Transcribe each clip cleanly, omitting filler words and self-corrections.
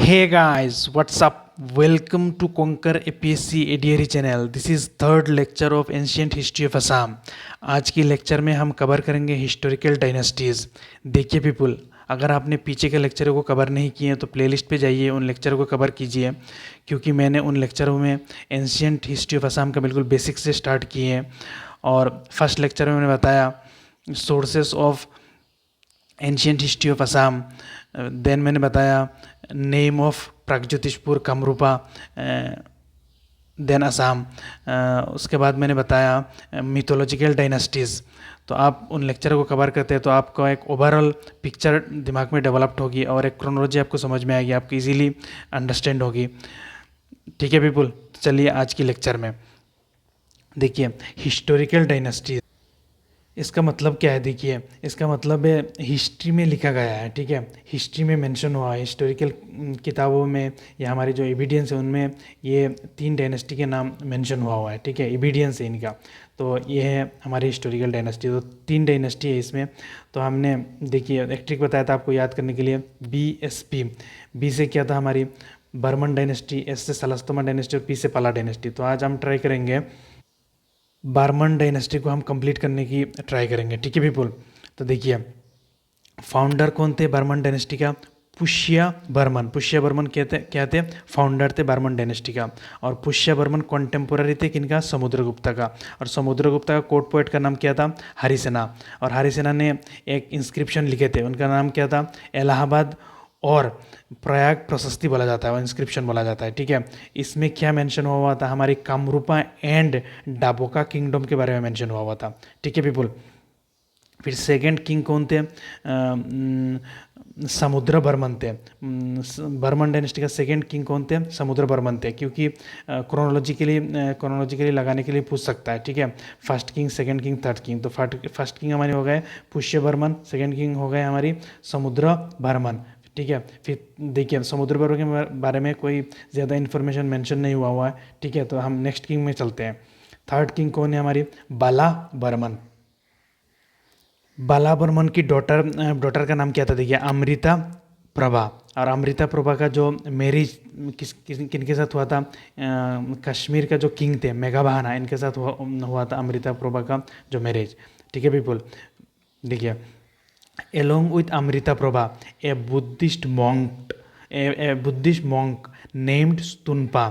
Hey guys, what's up? Welcome to Conquer APSC ADRE channel. This is third lecture of Ancient History of Assam. आज की lecture में हम cover करेंगे historical dynasties. देखिए people, अगर आपने पीछे के लेक्चरों को कवर नहीं किए हैं तो प्लेलिस्ट पे जाइए, उन लेक्चरों को कवर कीजिए, क्योंकि मैंने उन लेक्चरों में एंशियंट हिस्ट्री ऑफ असम का बिल्कुल बेसिक से स्टार्ट किए हैं। और फर्स्ट लेक्चर में मैंने बताया sources of ancient history of Assam, then मैंने बताया name of Pragjyotishpur Kamarupa, then Assam. उसके बाद मैंने बताया मिथोलॉजिकल डायनेस्टीज़। तो आप उन लेक्चर को कवर करते हैं तो आपको एक ओवरऑल पिक्चर दिमाग में डेवलप्ड होगी और एक क्रोनोलॉजी आपको समझ में आएगी, आपको इजीली अंडरस्टैंड होगी। ठीक है पीपुल, चलिए आज की लेक्चर में देखिए हिस्टोरिकल डायनेस्टी। इसका मतलब क्या है? देखिए इसका मतलब है हिस्ट्री में लिखा गया है, ठीक है, हिस्ट्री में मेंशन हुआ है, हिस्टोरिकल किताबों में या हमारी जो एविडेंस है उनमें ये 3 डायनेस्टी के नाम मेंशन हुआ है, ठीक है, एविडेंस है इनका। तो ये है हमारी हिस्टोरिकल डायनेस्टी। तो 3 डायनेस्टी है इसमें। तो हमने देखिए एक ट्रिक बताया था आपको याद करने के लिए, BSP। बी से क्या था? हमारी बर्मन डायनेस्टी, एस से सलस्तमा डायनेस्टी और पी से पाला डायनेस्टी। तो आज हम ट्राई करेंगे बारमन डायनेस्टी को हम कंप्लीट करने की ट्राई करेंगे, ठीक है पीपुल। तो देखिए फाउंडर कौन थे बारमन डायनेस्टी का? पुष्य बर्मन क्या थे? फाउंडर थे बारमन डायनेस्टी का। और पुष्य बर्मन कॉन्टेम्पोररी थे किनका? समुद्रगुप्ता का। और समुद्रगुप्ता का कोर्ट पोएट का नाम क्या था? हरिसेना। और हरिसेना ने एक इंस्क्रिप्शन लिखे थे, उनका नाम क्या था? इलाहाबाद और प्रयाग प्रशस्ति बोला जाता है, और इंस्क्रिप्शन बोला जाता है, ठीक है। इसमें क्या मेंशन हुआ था? हमारी कामरूपा एंड डाबोका किंगडम के बारे में मेंशन हुआ था, ठीक है पीपुल। फिर सेकंड किंग कौन थे? समुद्र बर्मन थे। बर्मन डायनेस्टी का सेकंड किंग कौन थे? समुद्र बर्मन थे, क्योंकि क्रोनोलॉजिकली लगाने के लिए पूछ सकता है, ठीक है। First king, second king, third king. तो फर्स्ट किंग हमारे हो गए पुष्य बर्मन, सेकंड किंग हो गए हमारी समुद्र बर्मन, ठीक है। फिर देखिए समुद्र बर्मन के बारे में कोई ज़्यादा इन्फॉर्मेशन मेंशन नहीं हुआ है, ठीक है। तो हम नेक्स्ट किंग में चलते हैं। थर्ड किंग कौन है? हमारी बाला बर्मन। बाला बर्मन की डॉटर का नाम क्या था? देखिए अमृता प्रभा। और अमृता प्रभा का जो मैरिज किनके साथ हुआ था? कश्मीर का जो किंग थे मेघाबहाना, इनके साथ हुआ था अमृता प्रभा का जो मैरिज, ठीक है पीपुल। देखिए along with Amrita Prabha, a Buddhist monk named Stunpa।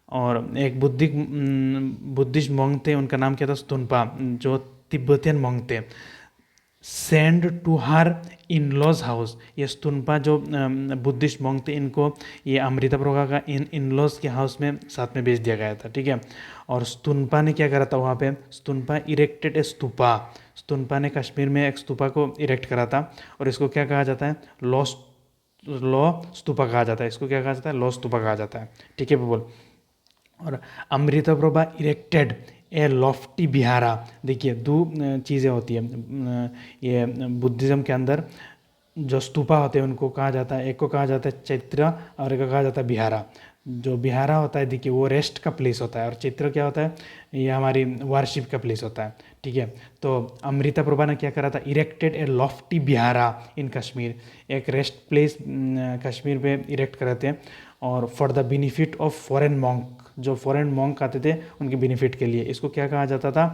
और एक बुद्धिस्ट monk थे, उनका नाम क्या था? स्तुनपा, जो तिब्बतियन monk थे। Send to her in laws house. ये स्तुनपा जो बुद्धिस्ट monk थे, इनको ये अमृता प्रभा का इन लॉज के हाउस में साथ में भेज दिया गया था, ठीक है। और स्तुनपा ने क्या करा था वहाँ पे? स्तुनपा इरेक्टेड ए स्तूपा। स्तुनपा ने कश्मीर में एक स्तूपा को इरेक्ट करा था, और इसको क्या कहा जाता है? लॉ स्तूपा कहा जाता है। इसको क्या कहा जाता है? लॉ स्तूपा कहा जाता है, ठीक है बोल। और अमृता प्रभा इरेक्टेड ए लॉफ्टी बिहारा। देखिए 2 चीज़ें होती है ये बुद्धिज़्म के अंदर, जो स्तूपा होते हैं उनको कहा जाता है, एक को कहा जाता है चैत्र और एक को कहा जाता है बिहारा। जो बिहारा होता है देखिए वो रेस्ट का प्लेस होता है, और चैत्र क्या होता है? ये हमारी वारशिप का प्लेस होता है, ठीक है। तो अमृता प्रभा ने क्या करा था? इरेक्टेड ए लॉफ्टी बिहारा इन कश्मीर। एक रेस्ट प्लेस कश्मीर पे इरेक्ट कराते हैं, और for the benefit of foreign monk, जो फॉरेन मॉन्क आते थे उनके बेनिफिट के लिए। इसको क्या कहा जाता था?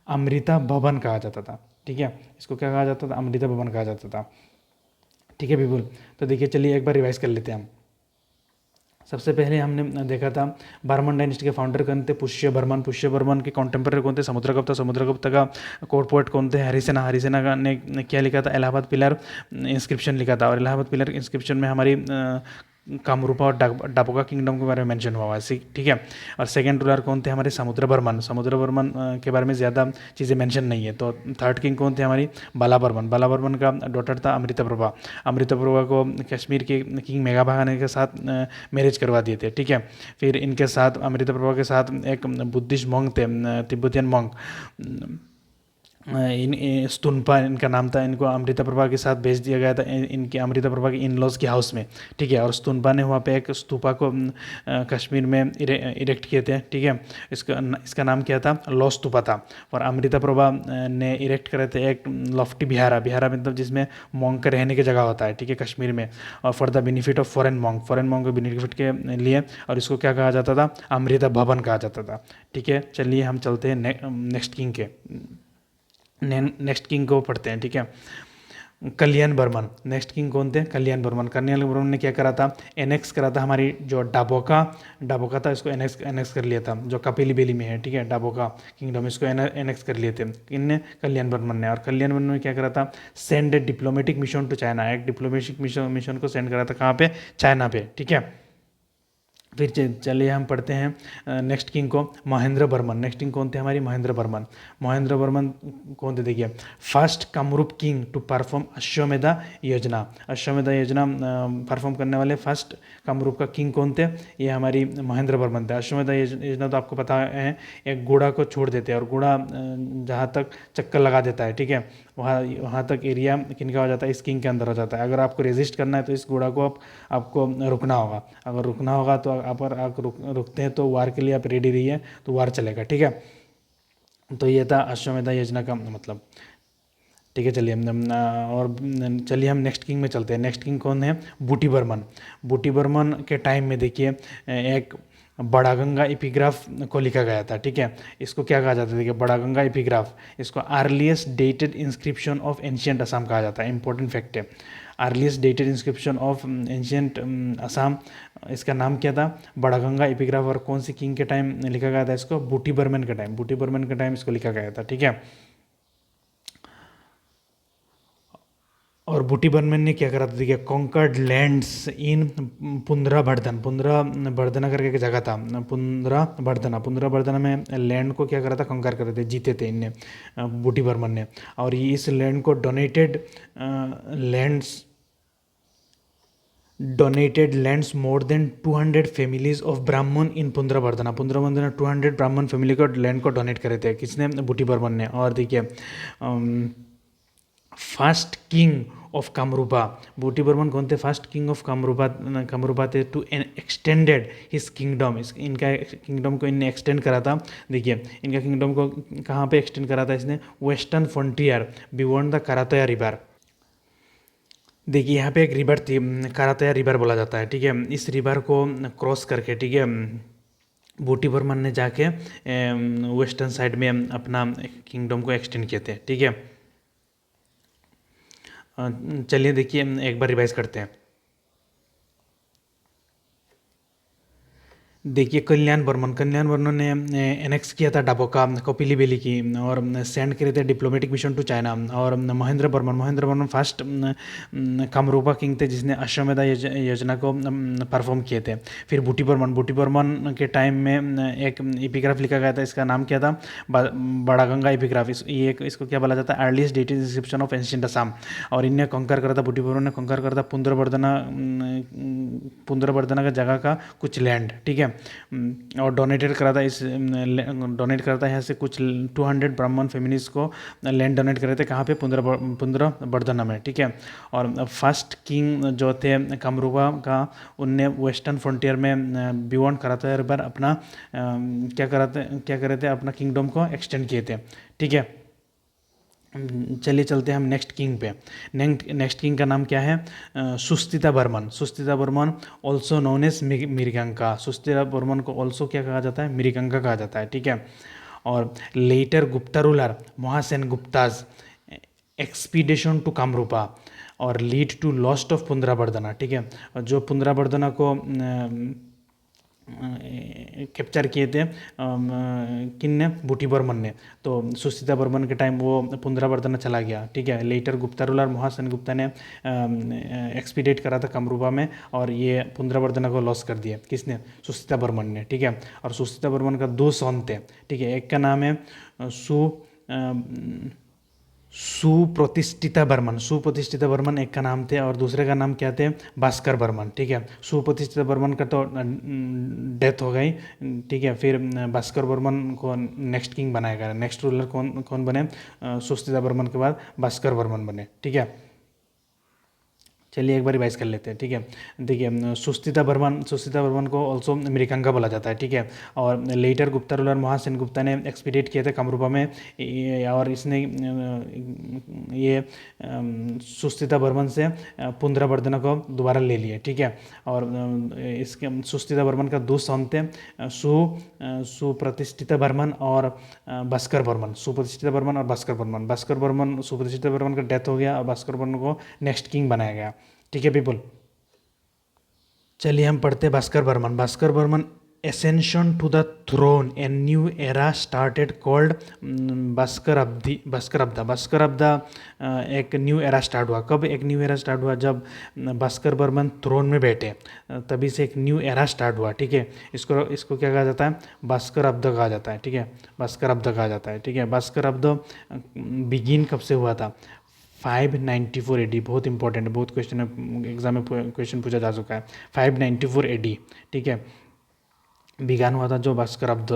अमृता भवन कहा जाता था, ठीक है। इसको क्या कहा जाता था? अमृता भवन कहा जाता था, ठीक है पीपुल। तो देखिए चलिए एक बार रिवाइज कर लेते हैं हम। सबसे पहले हमने देखा था बर्मन डायनेस्टी के फाउंडर कौन थे? पुष्य बर्मन के कॉन्टेम्पररी कौन थे? समुद्रगुप्ता का कोर्ट पोएट कौन थे? हरिसेना का ने क्या लिखा था? इलाहाबाद पिलर इंस्क्रिप्शन लिखा था। और इलाहाबाद पिलर इंस्क्रिप्शन में हमारी कामरूपा और डाबोका किंगडम के बारे में मेंशन हुआ है, ठीक है। और सेकंड रूलर कौन थे? हमारे समुद्र बर्मन के बारे में ज़्यादा चीज़ें मेंशन नहीं है। तो थर्ड किंग कौन थे? हमारी बाला बर्मन का डॉटर था अमृता प्रभा को कश्मीर के किंग मेघाबहाना के साथ मैरिज करवा दिए थे, ठीक है। फिर इनके साथ अमृता प्रभा के साथ एक बुद्धिस्ट मॉन्क थे, तिब्बतियन मॉन्क, स्तूनपा इनका नाम था। इनको अमृता प्रभा के साथ भेज दिया गया था इनके अमृता प्रभा के इन लॉज के हाउस में, ठीक है। और स्तूनपा ने वहाँ पे एक स्तूपा को कश्मीर में इरेक्ट किए थे, ठीक है। इसका नाम क्या था, लॉ स्तूपा था। और अमृता प्रभा ने इरेक्ट करे थे एक लॉफ्टी विहारा, विहारा मतलब जिसमें मॉन्क के रहने की जगह होता है, ठीक है, कश्मीर में। और for the benefit of foreign monk के बेनिफिट के लिए, और इसको क्या कहा जाता था, अमृता भवन कहा जाता था, ठीक है। चलिए हम चलते हैं नेक्स्ट किंग के, नेक्स्ट किंग को पढ़ते हैं, ठीक है। कल्याण बर्मन, नेक्स्ट किंग कौन थे, कल्याण बर्मन। कल्याण बर्मन ने क्या करा था, एनेक्स करा था हमारी जो डाबोका था, इसको एनेक्स कर लिया था, जो कपिली बेली में है, ठीक है, डाबोका किंगडम, इसको एनेक्स कर लिए थे किनने, कल्याण बर्मन ने। और कल्याण बर्मन ने क्या करा था, send a diplomatic mission to China, एक डिप्लोमेटिक मिशन को सेंड करा था, कहाँ पे, चाइना पे, ठीक है। फिर चलिए हम पढ़ते हैं नेक्स्ट किंग को, महेंद्र बर्मन। नेक्स्ट किंग कौन थे हमारी, महेंद्र बर्मन। महेंद्र बर्मन कौन थे, देखिए, first Kamarupa king to perform Ashvamedha योजना। अश्वमेधा योजना परफॉर्म करने वाले फर्स्ट कामरूप का किंग कौन थे, ये हमारी महेंद्र बर्मन थे। अश्वमेधा योजना तो आपको पता है, एक घोड़ा को छोड़ देते हैं और घोड़ा जहाँ तक चक्कर लगा देता है, ठीक है, वहाँ तक एरिया किनका हो जाता है, इस किंग के अंदर हो जाता है। अगर आपको रेजिस्ट करना है तो इस घोड़ा को आपको रुकना होगा। अगर रुकना होगा तो आप रुकते हैं तो वार के लिए आप रेडी रहिए, तो वार चलेगा, ठीक है। तो ये था अश्वमेधा योजना का मतलब, ठीक है। चलिए और चलिए हम नेक्स्ट किंग में चलते हैं। नेक्स्ट किंग कौन है, बूटी बर्मन। बूटी बर्मन के टाइम में देखिए एक बड़ा गंगा एपिग्राफ को लिखा गया था, ठीक है। इसको क्या कहा जाता है, देखिए, बड़ा गंगा एपिग्राफ, इसको earliest dated inscription of ancient Assam कहा जाता है। इंपॉर्टेंट फैक्ट है, earliest dated inscription of ancient Assam, इसका नाम क्या था, बड़ा गंगा एपिग्राफ। और कौन सी किंग के टाइम लिखा गया था इसको, बूटी बर्मन के टाइम, बूटी बर्मन के टाइम इसको लिखा गया था, ठीक है। और बूटी बर्मन ने क्या करा था, देखिए, कॉन्कर्ड लैंड्स इन पुंद्रा करके एक जगह था, पुंद्रा बर्धना में लैंड को क्या करा था, कॉन्कर करे थे, जीते थे इनने, बूटी बर्मन ने। और ये इस लैंड को donated lands more than 200 families of ब्राह्मण इन पुंद्रा बर्धना 200 ब्राह्मण फैमिली को लैंड को डोनेट करे थे, किसने, बूटी बर्मन ने। और देखिए फर्स्ट किंग ऑफ कामरूपा, बूटी बर्मन कौन थे, फर्स्ट किंग ऑफ कामरूपा थे, टू एक्सटेंडेड हिज किंगडम, इनका किंगडम को इनने एक्सटेंड करा था। देखिए इनका किंगडम को कहाँ पे एक्सटेंड करा था इसने, western frontier beyond the Karatoya river. देखिए यहाँ पे एक रिवर थी, करातोया रिवर बोला जाता है, ठीक है। इस रिवर को क्रॉस करके, ठीक है, बूटी बर्मन ने जाके वेस्टर्न साइड में अपना किंगडम को एक्सटेंड किए थे, ठीक है। चलिए देखिए एक बार रिवाइज करते हैं। देखिए कल्याण बर्मन ने एनेक्स किया था डाबोका कपिली बेली की, और सेंड करे थे डिप्लोमेटिक मिशन टू चाइना। और महेंद्र बर्मन फर्स्ट कामरूपा किंग थे जिसने अश्वमेधा योजना को परफॉर्म किए थे। फिर बूटी बर्मन के टाइम में एक एपिग्राफ लिखा गया था, इसका नाम क्या था, बड़ा गंगा एपिग्राफ। इसको क्या बोला जाता है, earliest dated inscription of ancient Assam. और इनने कंकर करा था, बूटी बर्मन ने कंकर करा था पुंद्रबर्धना का जगह का कुछ लैंड, ठीक है। और डोनेट करा था यहाँ से कुछ 200 ब्राह्मण फैमिलीज को लैंड डोनेट करे थे, कहाँ पे, पुंद्रबर्धना में, ठीक है। और फर्स्ट किंग जो थे कामरूपा का, उनने वेस्टर्न फ्रंटियर में बियॉन्ड कराता है बार अपना क्या करे थे, अपना किंगडम को एक्सटेंड किए थे, ठीक है। चलिए चलते हैं हम नेक्स्ट किंग पे। नेक्स्ट किंग का नाम क्या है, Susthita Barman also known as Mriganka. Susthita Barman को ऑल्सो क्या कहा जाता है, मिरिकंका कहा जाता है, ठीक है। और later Gupta ruler Mahasena Gupta's expedition to Kamarupa और lead to lost of Pundrabardhana, ठीक है। और जो पुंद्रबर्धना को कैप्चर किए थे किन बूटी बर्मन ने, तो सुस्थिता बर्मन के टाइम वो पुंद्रबर्धना चला गया, ठीक है। लेटर गुप्ता रूलर महासेन गुप्ता ने एक्सपीडेट करा था कामरूपा में, और ये पुंद्रबर्धना को लॉस कर दिया, किसने, सुस्थिता बर्मन ने, ठीक है। और सुस्थिता बर्मन का 2 सन थे, ठीक है। एक का नाम है सुप्रतिष्ठिता बर्मन, सुप्रतिष्ठिता बर्मन एक का नाम थे और दूसरे का नाम क्या थे, भास्कर बर्मन। ठीक है, सुप्रतिष्ठिता बर्मन का तो डेथ हो गई। ठीक है, फिर भास्कर बर्मन को नेक्स्ट किंग बनाया गया। नेक्स्ट रूलर कौन कौन बने, सुस्थिता बर्मन के बाद भास्कर बर्मन बने। ठीक है, चलिए एक बार रिवाइज कर लेते हैं। ठीक है, देखिए सुस्थिता बर्मन को ऑल्सो मृगंगा बोला जाता है। ठीक है, और लेटर गुप्ता रूलर महासेन गुप्ता ने एक्सपीडिएट किए थे कामरूपा में, और इसने ये सुस्थिता बर्मन से पुंद्रवर्धना को दोबारा ले लिए। ठीक है, और इसके सुस्थिता बर्मन का दो सन थे, सुप्रतिष्ठिता बर्मन और भास्कर बर्मन। सुप्रतिष्ठिता बर्मन और भास्कर बर्मन सुप्रतिष्ठिता बर्मन का डेथ हो गया और भास्कर बर्मन को नेक्स्ट किंग बनाया गया। ठीक है पीपल, चलिए हम पढ़ते हैं Bhaskar Burman ascension to the throne, a new era started called Bhaskar अब्दा एक न्यू एरा स्टार्ट हुआ। कब एक न्यू एरा स्टार्ट हुआ, जब भास्कर बर्मन थ्रोन में बैठे, तभी से एक न्यू एरा स्टार्ट हुआ। ठीक है, इसको क्या कहा जाता है, भास्कर अब्दा कहा जाता है। ठीक है, भास्कर अब्दा कहा जाता है। ठीक है, भास्कर अब्दा बिगिन कब से हुआ था, 594 AD। बहुत इंपॉर्टेंट है, बहुत क्वेश्चन एग्जाम में क्वेश्चन पूछा जा चुका है। 594 AD। ठीक है, बिगान हुआ था जो भास्कर अब्द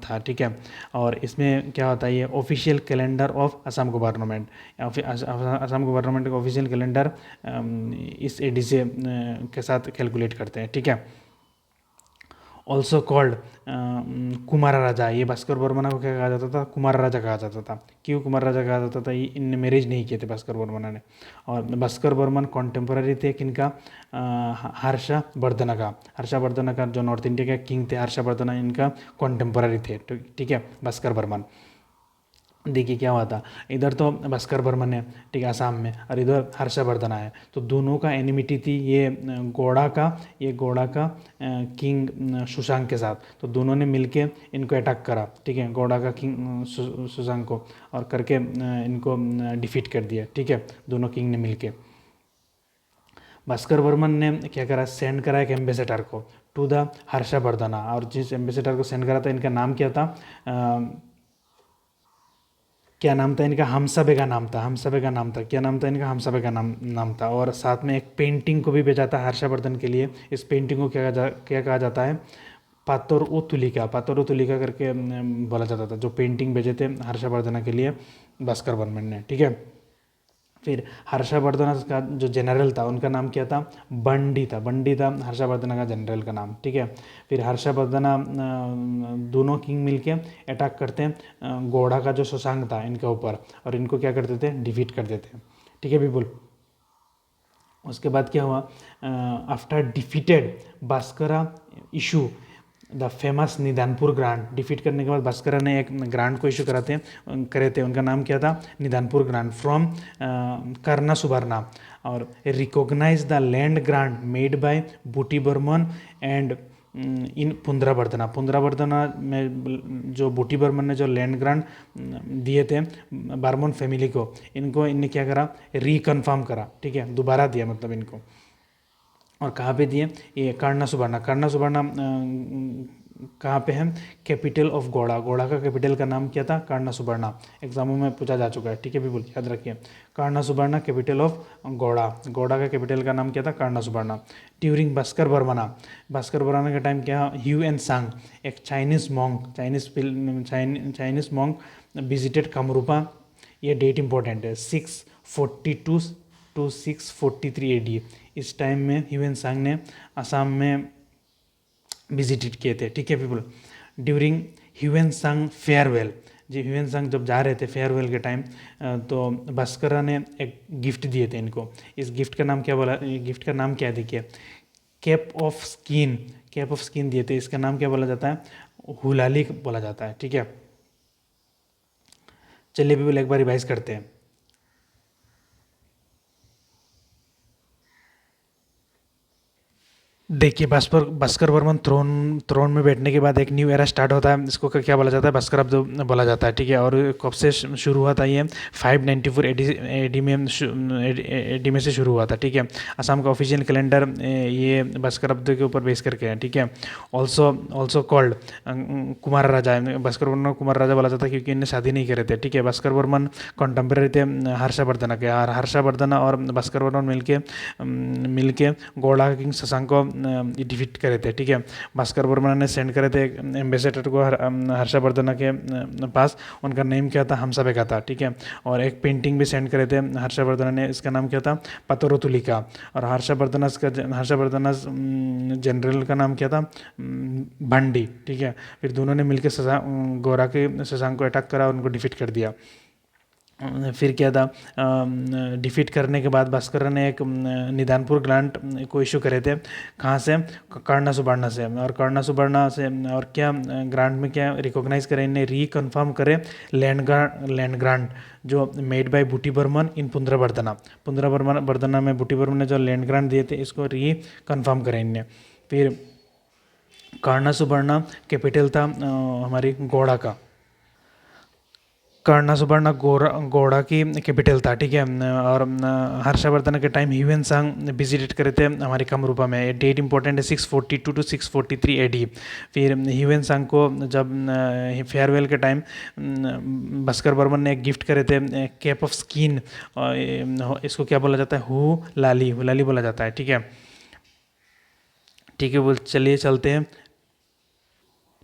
था। ठीक है, और इसमें क्या होता है, ये official calendar of Assam government, Assam government का ऑफिशियल कैलेंडर इस एडी से के साथ कैलकुलेट करते हैं। ठीक है, ऑल्सो कॉल्ड कुमारा राजा। ये भास्कर बर्मन को क्या कहा जाता था, कुमार राजा कहा जाता था। क्यों कुमार राजा कहा जाता था, ये इनने मैरिज नहीं किए थे भास्कर बर्मन ने। और भास्कर बर्मन कॉन्टेम्पररी थे किनका, हर्षवर्धन का जो नॉर्थ इंडिया के किंग थे, हर्षवर्धन इनका कॉन्टेम्पररी थे। ठीक है, भास्कर बर्मन। देखिए क्या हुआ था, इधर तो भास्कर बर्मन है, ठीक है, असम में, और इधर हर्षवर्धन है, तो दोनों का एनिमिटी थी। ये गोड़ा का किंग सुशांक के साथ, तो दोनों ने मिलके इनको अटैक करा। ठीक है, गोड़ा का किंग सुशांक को, और करके इनको डिफीट कर दिया। ठीक है, दोनों किंग ने मिलके। भास्कर बर्मन ने क्या करा, सेंड करा एक एम्बेसडर को टू द हर्षवर्धना, और जिस एम्बेसडर को सेंड करा था इनका नाम क्या था, क्या नाम था इनका, हमसबे का नाम था। क्या नाम था इनका, हमसबे का नाम था। और साथ में एक पेंटिंग को भी भेजा था हर्षवर्धन के लिए। इस पेंटिंग को क्या कहा जाता है, पातोर ओ तुलिका करके बोला जाता था, जो पेंटिंग भेजे थे हर्षवर्धन के लिए भास्कर बर्मन ने। ठीक है, फिर हर्षवर्धन का जो जनरल था उनका नाम क्या था, बंडी था हर्षवर्धन का जनरल का नाम। ठीक है, फिर हर्षवर्धन दोनों किंग मिलके अटैक करते हैं गोड़ा का जो शशांक था इनके ऊपर, और इनको क्या करते थे, डिफीट कर देते हैं। ठीक है पीपल, उसके बाद क्या हुआ, after defeated Bhaskara issue the famous Nidhanpur grant. Defeat करने के बाद भास्कर ने एक ग्रांट को इशू करे थे, उनका नाम क्या था, Nidhanpur grant, from Karnasuvarna, और recognise the land grant made by Bhuti Barman and in पुंद्रावर्धना में जो बूटी बर्मन ने जो लैंड ग्रांट दिए थे बर्मन फैमिली को, इनने क्या करा, रिकन्फर्म करा। ठीक है, दोबारा दिया मतलब इनको। और कहाँ पे दिए, ये कर्ना सुबर्णा कहाँ पे है, कैपिटल ऑफ गोड़ा का कैपिटल का नाम क्या था, कर्ना सुबर्णा। एग्जामों में पूछा जा चुका है। ठीक है पीपल, याद रखिए, कर्ना सुबर्णा कैपिटल ऑफ गोड़ा का कैपिटल का नाम क्या था, कर्ना सुबर्णा। ड्यूरिंग भास्कर बर्मना का टाइम क्या, ह्यू एन सांग एक चाइनीज मॉन्क विजिटेड कामरूपा। ये डेट इंपॉर्टेंट है, 642 टू 643 AD। इस टाइम में ह्यूएन सांग ने असम में विजिटेड किए थे। ठीक है पीपल, ड्यूरिंग ह्यूएन सांग फेयरवेल, जी ह्यूएन सांग जब जा रहे थे फेयरवेल के टाइम, तो भास्कर ने एक गिफ्ट दिए थे इनको। इस गिफ्ट का नाम क्या है, देखिए, कैप ऑफ स्किन दिए थे। इसका नाम क्या बोला जाता है, हुलाली बोला जाता है। ठीक है, चलिए पीपल एक बार रिवाइज करते हैं। देखिए, भास्कर वर्मन थ्रोन में बैठने के बाद एक न्यू एरा स्टार्ट होता है। इसको क्या बोला जाता है? भास्कराब्द बोला जाता है, ठीक है। और कब से शुरू हुआ था ये? 594 एडी में से शुरू हुआ था, ठीक है। असम का ऑफिशियल कैलेंडर ये भास्कराब्द के ऊपर बेस करके है, ठीक है। ऑल्सो ऑल्सो कॉल्ड कुमार राजा। भास्कर वर्मन कुमार राजा बोला जाता है क्योंकि इन्हें शादी नहीं करे थे, ठीक है। भास्कर वर्मन कंटेम्प्रेरी थे हर्षवर्धन के, और हर्षवर्धन और भास्कर वर्मन मिलके गौड़ा किंग शशांक को डिफीट करे थे, ठीक है। भास्कर वर्मा ने सेंड करे थे एम्बेसडर को हर्षवर्धन के पास। उनका नेम क्या था? हमसाबेका था, ठीक है। और एक पेंटिंग भी सेंड करे थे हर्षवर्धन ने, इसका नाम क्या था? पतोरुतुलिका। और हर्षवर्धन जनरल का नाम क्या था? भंडी, ठीक है। फिर दोनों ने मिलकर गौरा के शशांक को अटैक करा और उनको डिफीट कर दिया। फिर क्या था? डिफीट करने के बाद भास्कर ने एक निदानपुर ग्रांट को इशू करे थे। कहाँ से? कर्णा सुबर्णा से। और कर्णा सुबर्णा से और क्या ग्रांट में क्या रिकॉग्नाइज करे, इन्हें रीकन्फर्म करे लैंड ग्रांट जो मेड बाय बूटी बर्मन इन पुंद्रा में बूटी बर्मन ने जो लैंड ग्रांट दिए थे, इसको रीकन्फर्म करे इनने। फिर कर्णा सुबर्णा कैपिटल था हमारी गौड़ा का। कर्णा सुबर्णा गौड़ा की कैपिटल था, ठीक है। और हर्षवर्धन के टाइम ह्यूएन सांग विजिट करे थे हमारी कामरूपा में। डेट इंपॉर्टेंट है 642 टू 643 एडी। फिर ह्यूएन सांग को जब फेयरवेल के टाइम भास्कर वर्मन ने एक गिफ्ट करे थे कैप ऑफ स्किन। इसको क्या बोला जाता है? हु लाली बोला जाता है, ठीक है। ठीक है, बोल चलिए चलते हैं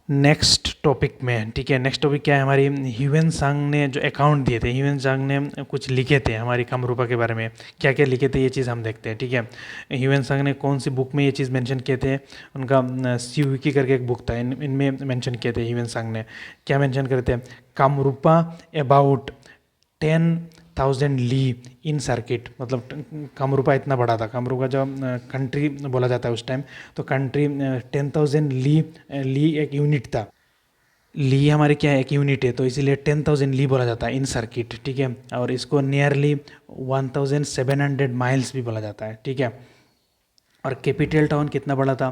नेक्स्ट टॉपिक में, ठीक है। नेक्स्ट टॉपिक क्या है हमारी? ह्यूएन सांग ने जो अकाउंट दिए थे, ह्यूएन सांग ने कुछ लिखे थे हमारी कामरूपा के बारे में। क्या क्या लिखे थे ये चीज़ हम देखते हैं, ठीक है। ह्यूएन सांग ने कौन सी बुक में ये चीज़ मेंशन किए थे? उनका सीविकी करके एक बुक था, इनमें मेंशन किए थे ह्यूएन सांग ने। क्या मेंशन करे थे? Kamarupa about 10,000 li in circuit. मतलब कामरूपा इतना बड़ा था। कामरूपा जो कंट्री बोला जाता है उस टाइम, तो कंट्री 10,000 ली एक यूनिट था। ली हमारी क्या है? एक यूनिट है, तो इसीलिए 10,000 ली बोला जाता है इन सर्किट, ठीक है। और इसको नियरली 1,700 माइल्स भी बोला जाता है, ठीक है। और कैपिटल टाउन कितना बड़ा था?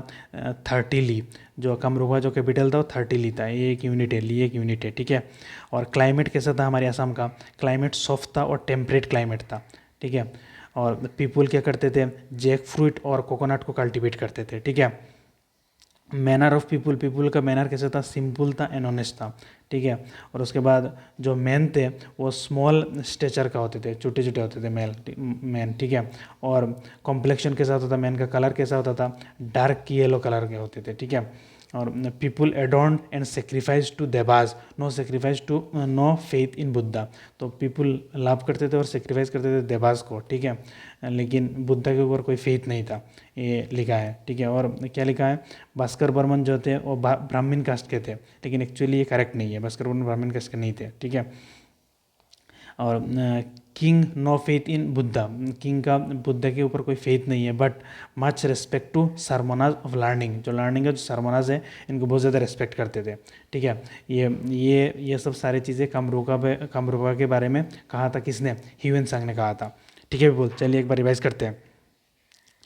30 ली। जो कामरूपा जो कैपिटल था वो 30 ली था। ये एक यूनिट है, ली एक यूनिट है, ठीक है। और क्लाइमेट कैसा था हमारे असम का? क्लाइमेट सॉफ्ट था और टेम्परेट क्लाइमेट था, ठीक है। और पीपुल क्या करते थे? जैक फ्रूट और कोकोनट को कल्टीवेट करते थे, ठीक है। मैनर ऑफ पीपुल का मैनर कैसा था? सिंपल था एंड ऑनेस्ट था, ठीक है। और उसके बाद जो मैन थे वो स्मॉल स्टेचर का होते थे, छोटे छोटे होते थे मैन, ठीक है। और कॉम्प्लेक्शन कैसा होता था? मैन का कलर कैसा होता था? डार्क येलो कलर के होते थे, ठीक है। और people adorn and sacrifice to devas, no faith in Buddha. तो पीपुल लव करते थे और सेक्रीफाइस करते थे देवास को, ठीक है। लेकिन बुद्धा के ऊपर कोई फेथ नहीं था, ये लिखा है, ठीक है। और क्या लिखा है? भास्कर बर्मन जो थे वो ब्राह्मण कास्ट के थे, लेकिन एक्चुअली ये करेक्ट नहीं है। भास्कर बर्मन ब्राह्मण कास्ट के नहीं थे, ठीक है। और king no faith in Buddha, king का बुद्धा के ऊपर कोई फेथ नहीं है। But much respect to sermons of learning, जो लर्निंग है, जो सरमोनाज है, इनको बहुत ज़्यादा रिस्पेक्ट करते थे, ठीक है। ये सब सारी चीज़ें कामरूपा के बारे में कहा था किसने? ह्यूएन सांग ने कहा था, ठीक है। बोल चलिए एक बार रिवाइज करते हैं।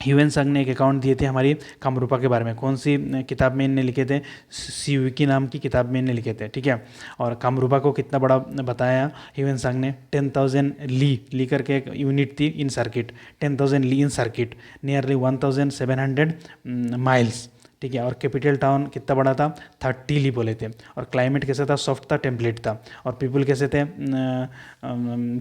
ह्यूएन सांग ने एक अकाउंट दिए थे हमारी कामरूपा के बारे में। कौन सी किताब में इनने लिखे थे? सीविकी नाम की किताब में इनने लिखे थे, ठीक है। और कामरूपा को कितना बड़ा बताया ह्यूएन सांग ने? 10,000 ली करके एक यूनिट थी इन circuit. 10,000 li in circuit, nearly 1,700 miles, ठीक है। और कैपिटल टाउन कितना बड़ा था? 30 ली बोले थे। और क्लाइमेट कैसा था? सॉफ्ट था, टेम्पलेट था। और पीपल कैसे थे?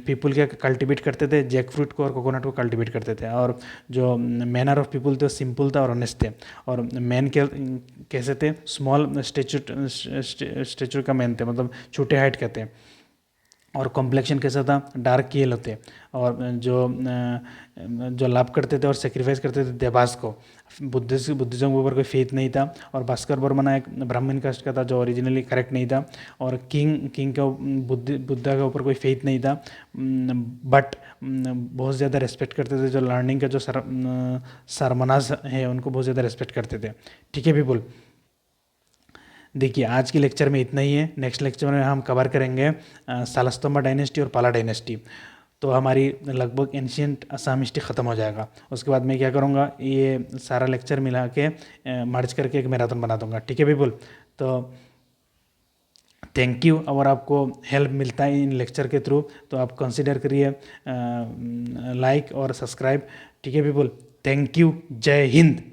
पीपल क्या कल्टीवेट करते थे? जैक फ्रूट को और कोकोनट को कल्टीवेट करते थे। और जो मैनर ऑफ पीपल थे वो सिंपल था और ऑनेस्ट थे। और मैन के कैसे थे? स्मॉल स्टेचर का मैन थे, मतलब छोटे हाइट के थे। और कॉम्प्लेक्शन कैसा था? डार्क येलो थे। और जो लाभ करते थे और सेक्रीफाइस करते थे देवास को। बुद्धिज्म के ऊपर कोई फेथ नहीं था। और भास्कर बर्मन एक ब्राह्मण कास्ट का था जो ओरिजिनली करेक्ट नहीं था। और किंग का बुद्धा के ऊपर कोई फेथ नहीं था, बट बहुत ज़्यादा रेस्पेक्ट करते थे। जो लर्निंग का जो सरमनाज है उनको बहुत ज़्यादा रेस्पेक्ट करते थे, ठीक है पीपुल। देखिए आज के लेक्चर में इतना ही है। नेक्स्ट लेक्चर में हम कवर करेंगे सालस्तंबा डायनेस्टी और पाला डायनेस्टी। तो हमारी लगभग एंशियंट असामिष्टी ख़त्म हो जाएगा। उसके बाद मैं क्या करूँगा, ये सारा लेक्चर मिला के मर्ज करके एक मैराथन बना दूँगा। ठीक है पीपल, तो थैंक यू। अगर आपको हेल्प मिलता है इन लेक्चर के थ्रू तो आप कंसिडर करिए लाइक और सब्सक्राइब। ठीक है पीपल, थैंक यू, जय हिंद।